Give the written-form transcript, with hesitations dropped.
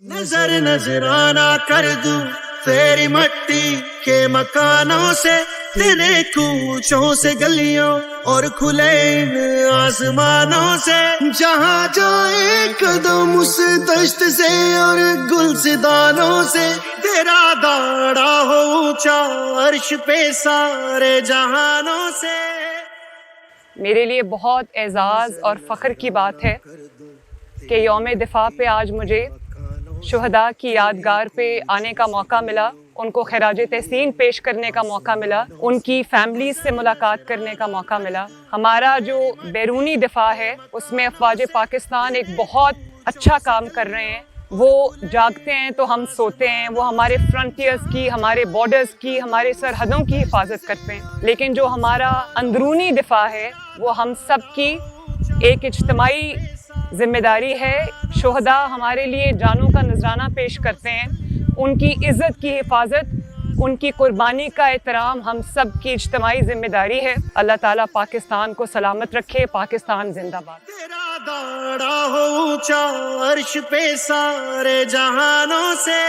نظر نظرانہ کر دوں تیری مٹی کے مکانوں سے، تیرے کوچوں سے گلیوں اور کھلے ان آسمانوں سے، جہاں جائے قدم اس دشت سے اور گلزدانوں سے، تیرا داڑا ہو اونچا عرش پہ سارے جہانوں سے۔ میرے لیے بہت اعزاز اور فخر کی بات ہے کہ یوم دفاع پہ آج مجھے شہداء کی یادگار پہ آنے کا موقع ملا، ان کو خراج تحسین پیش کرنے کا موقع ملا، ان کی فیملیز سے ملاقات کرنے کا موقع ملا۔ ہمارا جو بیرونی دفاع ہے اس میں افواج پاکستان ایک بہت اچھا کام کر رہے ہیں، وہ جاگتے ہیں تو ہم سوتے ہیں، وہ ہمارے فرنٹیئرز کی، ہمارے بارڈرز کی، ہمارے سرحدوں کی حفاظت کرتے ہیں، لیکن جو ہمارا اندرونی دفاع ہے وہ ہم سب کی ایک اجتماعی ذمہ داری ہے۔ شہداء ہمارے لیے جانوں کا نذرانہ پیش کرتے ہیں، ان کی عزت کی حفاظت، ان کی قربانی کا احترام ہم سب کی اجتماعی ذمہ داری ہے۔ اللہ تعالیٰ پاکستان کو سلامت رکھے، پاکستان زندہ باد۔ تیرا داڑا ہو اونچا عرش پہ سارے جہانوں سے۔